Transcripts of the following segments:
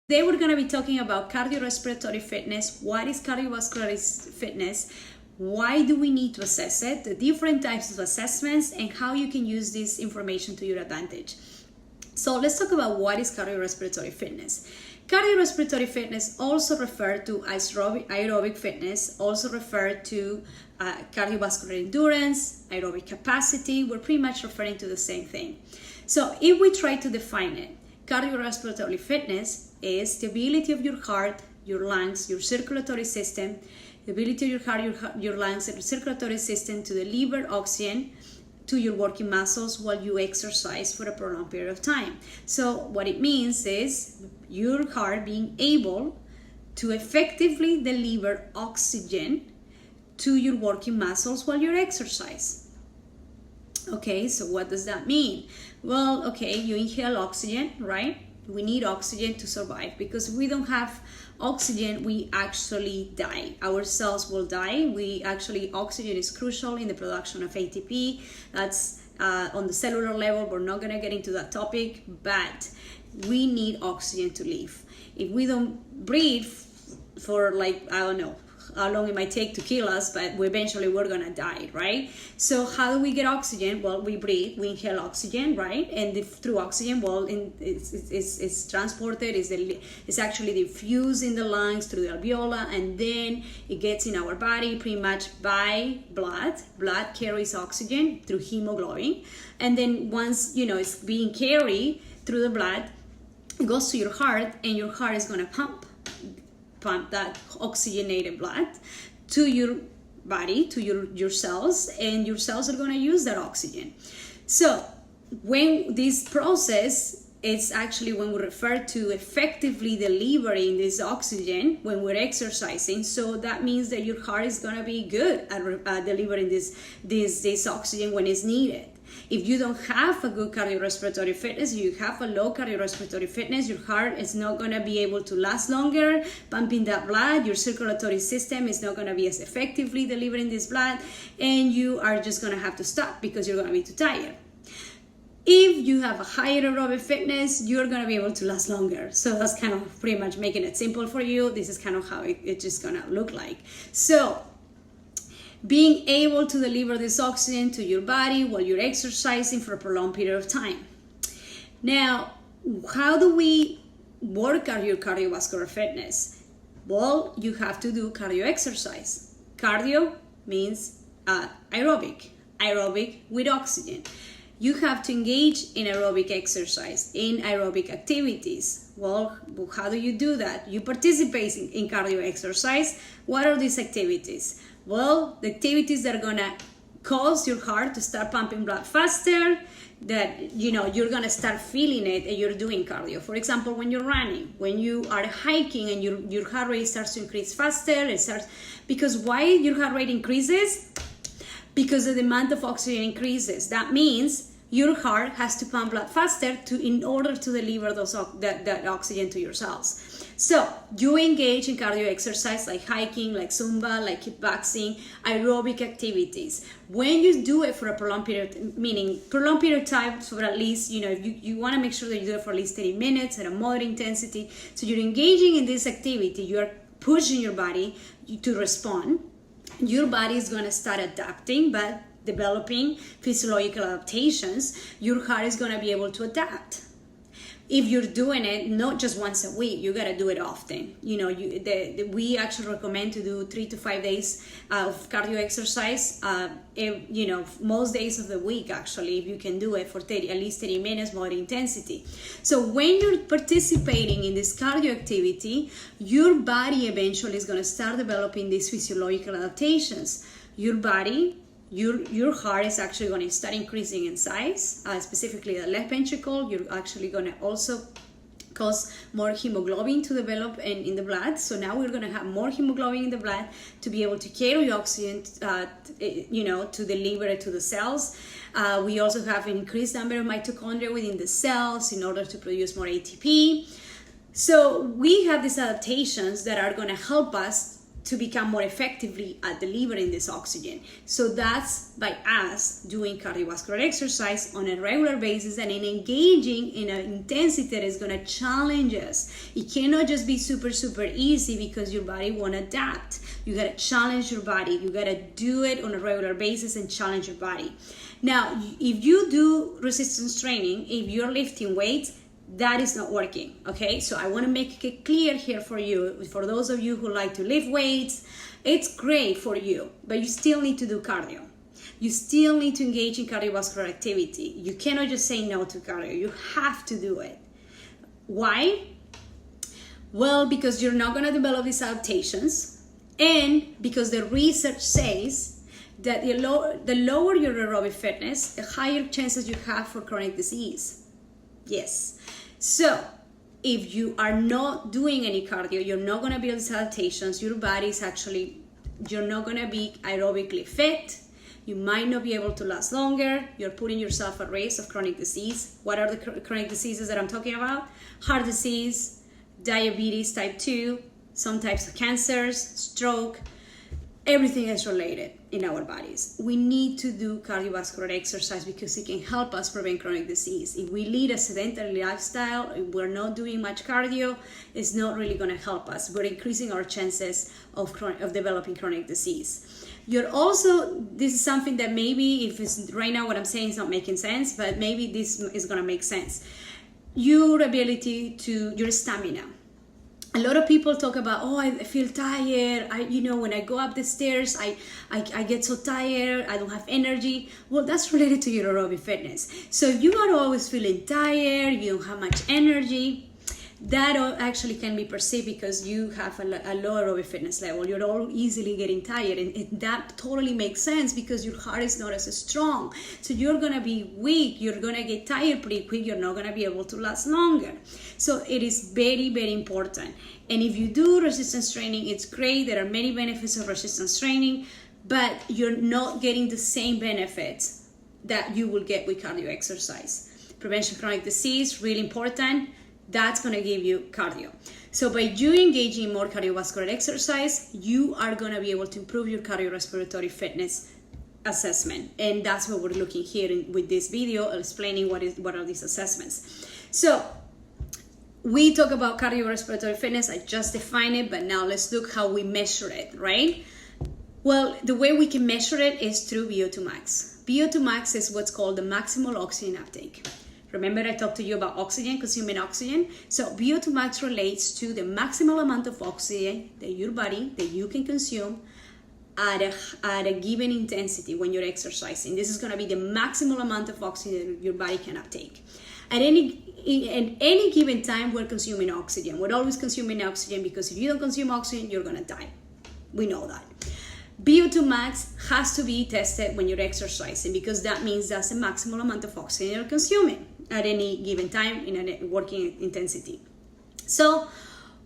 Today we're going to be talking about cardiorespiratory fitness. What is cardiovascular fitness? Why do we need to assess it? The different types of assessments and how you can use this information to your advantage. So let's talk about what is cardiorespiratory fitness. Cardiorespiratory fitness also referred to as aerobic fitness, also referred to cardiovascular endurance, aerobic capacity. We're pretty much referring to the same thing. So if we try to define it, cardiorespiratory fitness is the ability of your heart, your lungs, your circulatory system, the ability of your heart, your lungs, and your circulatory system to deliver oxygen to your working muscles while you exercise for a prolonged period of time. So what it means is your heart being able to effectively deliver oxygen to your working muscles while you exercise. Okay, so what does that mean? Well, okay, you inhale oxygen, right? We need oxygen to survive, because if we don't have oxygen, we actually die. Our cells will die. Oxygen is crucial in the production of ATP. That's on the cellular level. We're not gonna get into that topic, but we need oxygen to live. If we don't breathe for I don't know how long it might take to kill us, but eventually we're gonna die, right? So how do we get oxygen? Well, we breathe, we inhale oxygen, right? And through oxygen, it's transported, it's actually diffused in the lungs through the alveoli, and then it gets in our body pretty much by blood. Blood carries oxygen through hemoglobin, and then once it's being carried through the blood, it goes to your heart, and your heart is gonna pump that oxygenated blood to your body, to your cells, and your cells are going to use that oxygen. So when this process, it's actually when we refer to effectively delivering this oxygen when we're exercising. So that means that your heart is going to be good at delivering this oxygen when it's needed. If you don't have a good cardiorespiratory fitness, you have a low cardiorespiratory fitness, your heart is not going to be able to last longer pumping that blood, your circulatory system is not going to be as effectively delivering this blood, and you are just going to have to stop because you're going to be too tired. If you have a higher aerobic fitness, you're going to be able to last longer. So that's kind of pretty much making it simple for you. This is kind of how it's just going to look like. So being able to deliver this oxygen to your body while you're exercising for a prolonged period of time. Now, how do we work on your cardiovascular fitness? Well, you have to do cardio exercise. Cardio means aerobic with oxygen. You have to engage in aerobic exercise, in aerobic activities. Well, how do you do that? You participate in cardio exercise. What are these activities? Well, the activities that are gonna cause your heart to start pumping blood faster, that you're gonna start feeling it and you're doing cardio. For example, when you're running, when you are hiking and your heart rate starts to increase faster, because why your heart rate increases? Because the demand of oxygen increases. That means your heart has to pump blood faster in order to deliver that oxygen to your cells. So you engage in cardio exercise like hiking, like Zumba, like kickboxing, aerobic activities. When you do it for a prolonged period, meaning prolonged period of time, for at least, you want to make sure that you do it for at least 30 minutes at a moderate intensity. So you're engaging in this activity, you're pushing your body to respond. Your body is going to start adapting, but developing physiological adaptations. Your heart is going to be able to adapt. If you're doing it not just once a week, you got to do it often. We actually recommend to do 3 to 5 days of cardio exercise, most days of the week, actually, if you can do it for at least 30 minutes, moderate intensity. So when you're participating in this cardio activity, your body eventually is going to start developing these physiological adaptations. Your body, your heart is actually going to start increasing in size, specifically the left ventricle. You're actually going to also cause more hemoglobin to develop in the blood. So now we're going to have more hemoglobin in the blood to be able to carry oxygen, to deliver it to the cells. We also have an increased number of mitochondria within the cells in order to produce more ATP. So we have these adaptations that are going to help us to become more effectively at delivering this oxygen. So that's by us doing cardiovascular exercise on a regular basis and in engaging in an intensity that is going to challenge us. It cannot just be super easy because your body won't adapt. You got to challenge your body. You got to do it on a regular basis and challenge your body. Now, if you do resistance training, if you're lifting weights, that is not working, okay? So I want to make it clear here for you, for those of you who like to lift weights, it's great for you, but you still need to do cardio. You still need to engage in cardiovascular activity. You cannot just say no to cardio. You have to do it. Why? Well, because you're not going to develop these adaptations, and because the research says that the lower your aerobic fitness, the higher chances you have for chronic disease. Yes. So if you are not doing any cardio, you're not going to build these adaptations. Your body is actually, you're not going to be aerobically fit. You might not be able to last longer. You're putting yourself at risk of chronic disease. What are the chronic diseases that I'm talking about? Heart disease, diabetes type 2, some types of cancers, stroke. Everything is related in our bodies. We need to do cardiovascular exercise because it can help us prevent chronic disease. If we lead a sedentary lifestyle, if we're not doing much cardio, it's not really going to help us. We're increasing our chances of developing chronic disease. You're also, this is something that maybe, if it's right now what I'm saying is not making sense, but maybe this is going to make sense. Your ability to, your stamina. A lot of people talk about, oh, I feel tired. When I go up the stairs, I get so tired. I don't have energy. Well, that's related to your aerobic fitness. So if you are always feeling tired, you don't have much energy, that actually can be perceived because you have a low aerobic fitness level. You're all easily getting tired, and that totally makes sense because your heart is not as strong. So you're gonna be weak. You're gonna get tired pretty quick. You're not gonna be able to last longer. So it is very important. And if you do resistance training, it's great. There are many benefits of resistance training, but you're not getting the same benefits that you will get with cardio exercise. Prevention of chronic disease, really important. That's going to give you cardio. So by you engaging in more cardiovascular exercise, you are going to be able to improve your cardiorespiratory fitness assessment. And that's what we're looking here with this video, explaining what are these assessments. So we talk about cardiorespiratory fitness. I just defined it, but now let's look how we measure it, right? Well, the way we can measure it is through VO2 max. VO2 max is what's called the maximal oxygen uptake. Remember I talked to you about oxygen, consuming oxygen? So VO2 max relates to the maximal amount of oxygen that your body, that you can consume at a given intensity when you're exercising. This is going to be the maximal amount of oxygen your body can uptake. At any given time, we're consuming oxygen. We're always consuming oxygen because if you don't consume oxygen, you're going to die. We know that. VO2 max has to be tested when you're exercising because that means that's the maximal amount of oxygen you're consuming at any given time in a working intensity. So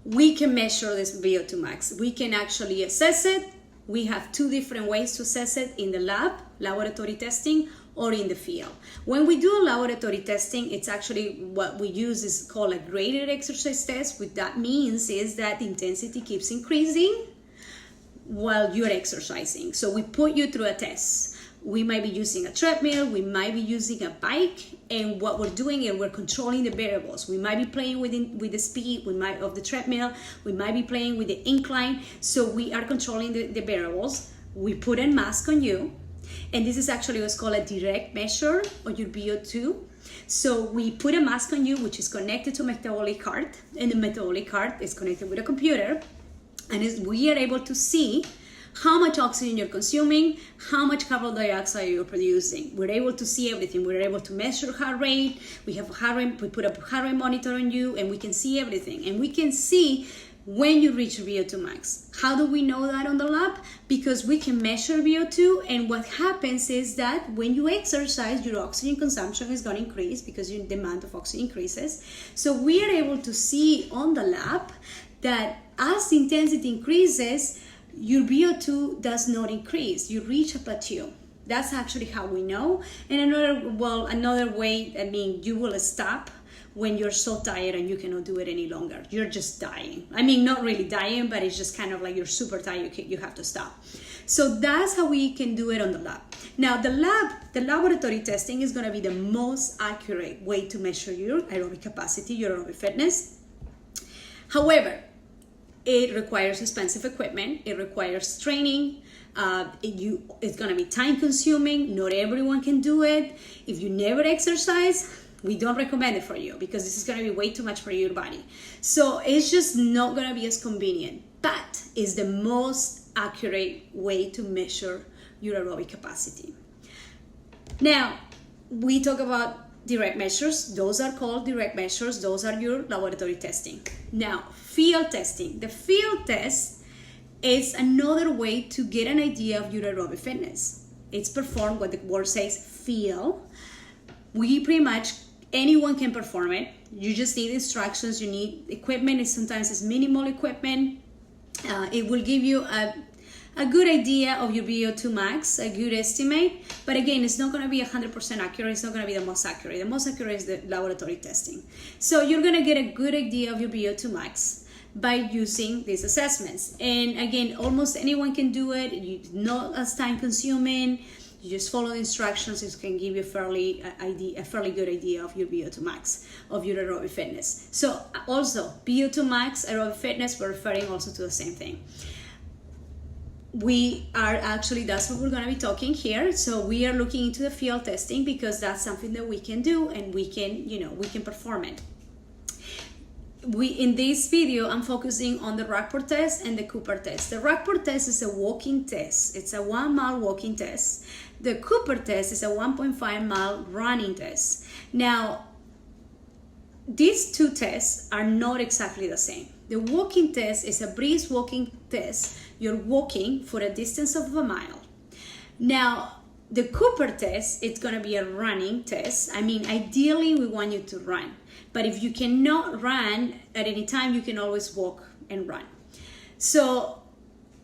we can measure this VO2 max. We can actually assess it. We have two different ways to assess it: in the lab, laboratory testing, or in the field. When we do a laboratory testing, it's actually what we use is called a graded exercise test. What that means is that the intensity keeps increasing while you're exercising. So we put you through a test. We might be using a treadmill, we might be using a bike, and what we're doing is we're controlling the variables. We might be playing with the speed of the treadmill, we might be playing with the incline, so we are controlling the variables. We put a mask on you, and this is actually what's called a direct measure of your VO2. So we put a mask on you, which is connected to a metabolic cart, and the metabolic cart is connected with a computer, and we are able to see how much oxygen you're consuming, how much carbon dioxide you're producing. We're able to see everything. We're able to measure heart rate. We have heart rate. We put a heart rate monitor on you, and we can see everything. And we can see when you reach VO2 max. How do we know that on the lab? Because we can measure VO2, and what happens is that when you exercise, your oxygen consumption is going to increase because your demand of oxygen increases. So we are able to see on the lab that as the intensity increases, your VO2 does not increase. You reach a plateau. That's actually how we know. And another way, you will stop when you're so tired and you cannot do it any longer. You're just dying. I mean, not really dying, but it's just kind of like you're super tired, you have to stop. So that's how we can do it on the lab. Now the laboratory testing is gonna be the most accurate way to measure your aerobic capacity, your aerobic fitness. However, it requires expensive equipment, it requires training, it's gonna be time consuming, not everyone can do it. If you never exercise, we don't recommend it for you because this is gonna be way too much for your body. So it's just not gonna be as convenient, but it's the most accurate way to measure your aerobic capacity. Now, we talk about direct measures. Those are called direct measures. Those are your laboratory testing. Now, field testing. The field test is another way to get an idea of your aerobic fitness. It's performed, what the word says, field. We pretty much, anyone can perform it. You just need instructions, you need equipment, sometimes it's minimal equipment. It will give you a good idea of your VO2 max, a good estimate, but again, it's not going to be 100% accurate. It's not going to be the most accurate. The most accurate is the laboratory testing. So you're going to get a good idea of your VO2 max by using these assessments. And again, almost anyone can do it. It's not as time consuming. You just follow the instructions. It can give you a fairly good idea of your VO2 max, of your aerobic fitness. So also, VO2 max, aerobic fitness, we're referring also to the same thing. We are actually, that's what we're going to be talking here. So we are looking into the field testing because that's something that we can do and we can, we can perform it. In this video, I'm focusing on the Rockport test and the Cooper test. The Rockport test is a walking test. It's a 1 mile walking test. The Cooper test is a 1.5 mile running test. Now, these two tests are not exactly the same. The walking test is a brisk walking test. You're walking for a distance of a mile. Now, the Cooper test, it's going to be a running test. I mean, ideally, we want you to run. But if you cannot run at any time, you can always walk and run. So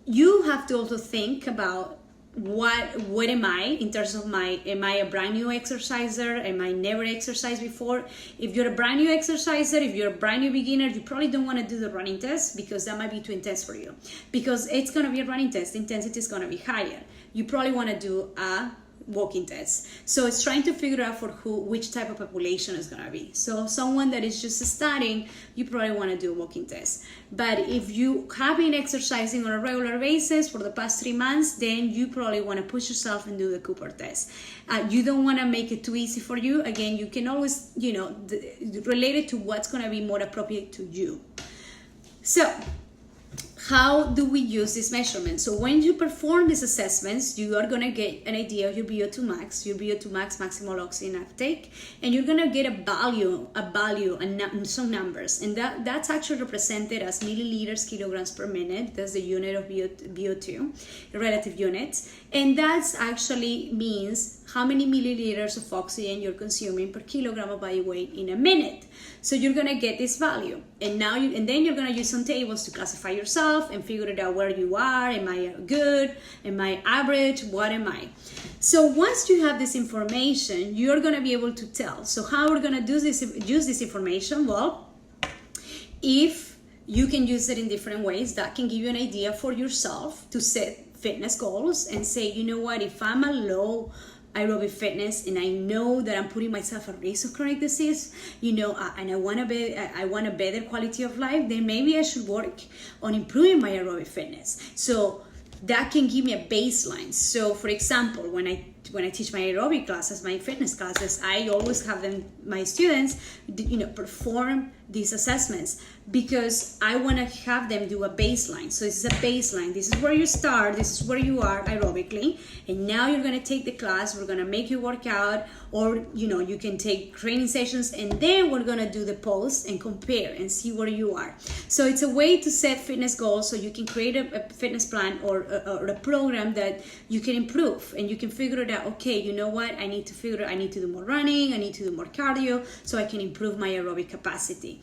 you have to also think about what am I in terms of am I a brand new exerciser? Am I never exercised before? If you're a brand new exerciser, if you're a brand new beginner, you probably don't want to do the running test because that might be too intense for you. Because it's going to be a running test, the intensity is going to be higher. You probably want to do a walking test. So it's trying to figure out for which type of population is going to be. So someone that is just starting, you probably want to do a walking test. But if you have been exercising on a regular basis for the past 3 months, then you probably want to push yourself and do the Cooper test. You don't want to make it too easy for you. Again, you can always, relate it to what's going to be more appropriate to you. So how do we use this measurement? So when you perform these assessments, you are going to get an idea of your VO2 max, maximal oxygen uptake, and you're going to get a value, and some numbers. And that's actually represented as milliliters, kilograms per minute. That's the unit of VO2, relative units. And that's actually means how many milliliters of oxygen you're consuming per kilogram of body weight in a minute. So you're going to get this value. And then you're going to use some tables to classify yourself and figure it out where you are. Am I good? Am I average? What am I? So once you have this information, you're going to be able to tell. So how we're going to use this information? Well, if you can use it in different ways, that can give you an idea for yourself to set fitness goals and say, you know what, if I'm a low aerobic fitness and I know that I'm putting myself at risk of chronic disease, and I want a better quality of life, then maybe I should work on improving my aerobic fitness. So that can give me a baseline. So for example, when I teach my aerobic classes, my fitness classes, I always have my students, perform these assessments because I want to have them do a baseline. So this is a baseline. This is where you start. This is where you are aerobically. And now you're going to take the class. We're going to make you work out, or, you can take training sessions, and then we're going to do the post and compare and see where you are. So it's a way to set fitness goals so you can create a fitness plan or a program that you can improve, and you can figure it out. Okay, you know what? I need to do more running. I need to do more cardio so I can improve my aerobic capacity.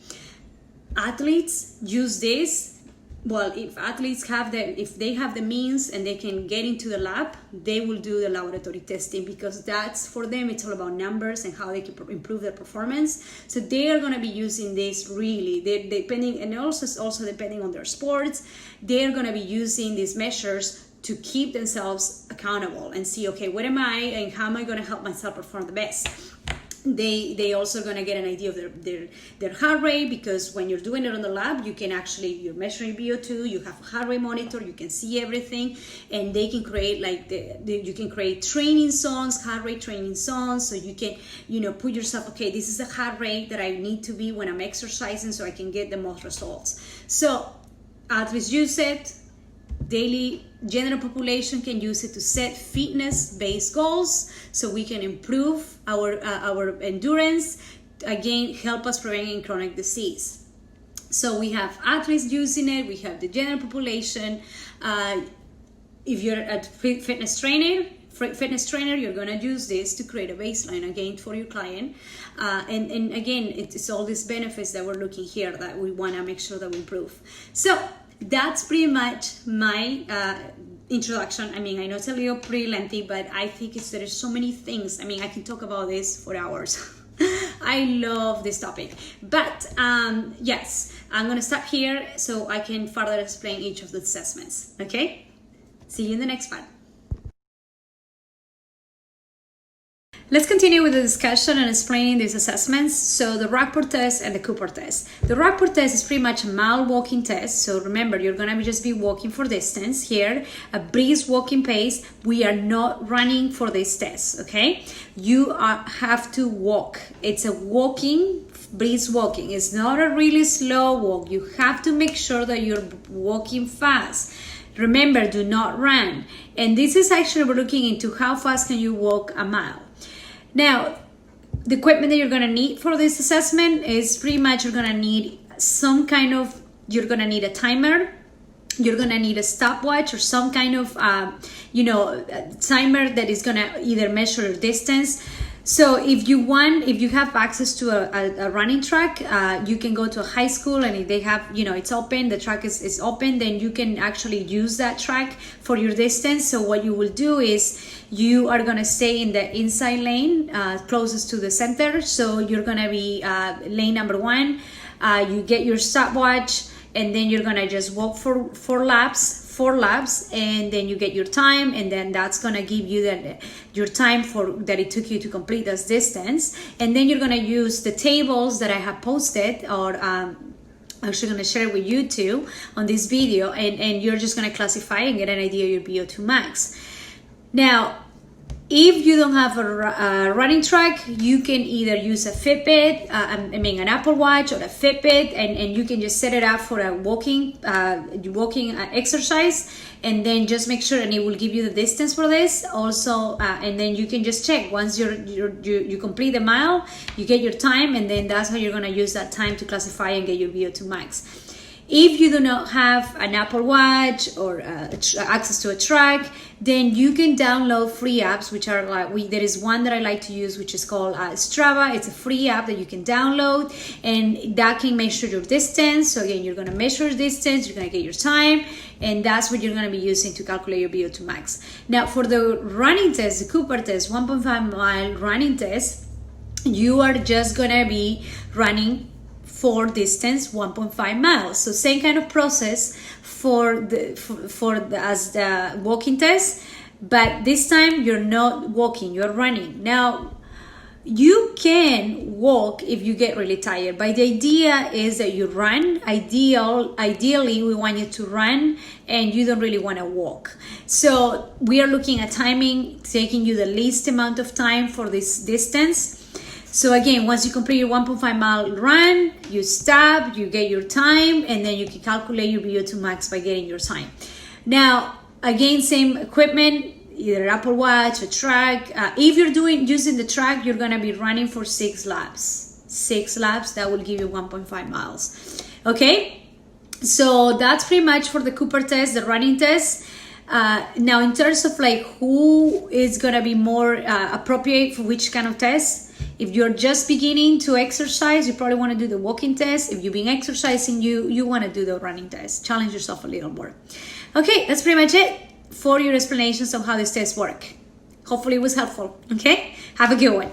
Athletes use this well, if athletes if they have the means and they can get into the lab, they will do the laboratory testing, because that's, for them, it's all about numbers and how they can improve their performance. So they are going to be using this really, they depending, and also depending on their sports, they're going to be using these measures to keep themselves accountable and see, okay, what am I and how am I going to help myself perform the best? They also going to get an idea of their heart rate, because when you're doing it on the lab, you can actually, you're measuring VO2, you have a heart rate monitor, you can see everything, and they can create like you can create training zones, heart rate training zones, so you can, you know, put yourself, okay, this is the heart rate that I need to be when I'm exercising so I can get the most results. So athletes use it, daily general population can use it to set fitness-based goals, so we can improve our endurance, again, help us preventing chronic disease. So we have athletes using it, we have the general population. If you're a fitness trainer, you're going to use this to create a baseline again for your client. And again, it's all these benefits that we're looking here that we want to make sure that we improve. So that's pretty much my introduction. I mean, I know it's a little pretty lengthy, but I think there's so many things. I mean, I can talk about this for hours. I love this topic. But yes, I'm going to stop here so I can further explain each of the assessments. Okay? See you in the next part. Let's continue with the discussion and explaining these assessments. So the Rockport test and the Cooper test. The Rockport test is pretty much a mile walking test. So remember, you're going to just be walking for distance here, a brisk walking pace. We are not running for this test, okay? You have to walk. It's a walking, brisk walking. It's not a really slow walk. You have to make sure that you're walking fast. Remember, do not run. And this is actually, we're looking into how fast can you walk a mile. Now, the equipment that you're going to need for this assessment is pretty much, you're going to need some kind of, you're going to need a timer, you're going to need a stopwatch or some kind of, timer that is going to either measure your distance. So if you have access to a running track, you can go to a high school, and if they have, it's open, the track is open, then you can actually use that track for your distance. So what you will do is you are going to stay in the inside lane, closest to the center. So you're going to be lane number 1. You get your stopwatch, and then you're going to just walk for 4 laps, and then you get your time, and then that's going to give you your time that it took you to complete this distance. And then you're going to use the tables that I have posted, or I'm actually going to share with you too on this video, and you're just going to classify and get an idea of your VO2 max. Now, if you don't have a running track, you can either use a Fitbit, an Apple Watch or a Fitbit, and you can just set it up for a walking exercise, and then just make sure, and it will give you the distance for this also, and then you can just check once you complete the mile, you get your time, and then that's how you're going to use that time to classify and get your VO2 max. If you do not have an Apple Watch or access to a track, then you can download free apps, which are there is one that I like to use, which is called Strava. It's a free app that you can download, and that can measure your distance. So again, you're going to measure your distance, you're going to get your time, and that's what you're going to be using to calculate your VO2 max. Now, for the running test, the Cooper test, 1.5 mile running test, you are just going to be running for distance 1.5 miles. So same kind of process as the walking test, but this time you're not walking, you're running. Now, you can walk if you get really tired, but the idea is that you run. Ideally, we want you to run, and you don't really want to walk. So we are looking at timing, taking you the least amount of time for this distance. So again, once you complete your 1.5 mile run, you stop, you get your time, and then you can calculate your VO2 max by getting your time. Now, again, same equipment, either Apple Watch or track. If you're using the track, you're going to be running for 6 laps. 6 laps, that will give you 1.5 miles. Okay? So that's pretty much for the Cooper test, the running test. Now, in terms of who is going to be more appropriate for which kind of test, If you're just beginning to exercise, you probably want to do the walking test. If you've been exercising, you want to do the running test. Challenge yourself a little more. Okay, that's pretty much it for your explanations of how these tests work. Hopefully it was helpful. Okay, have a good one.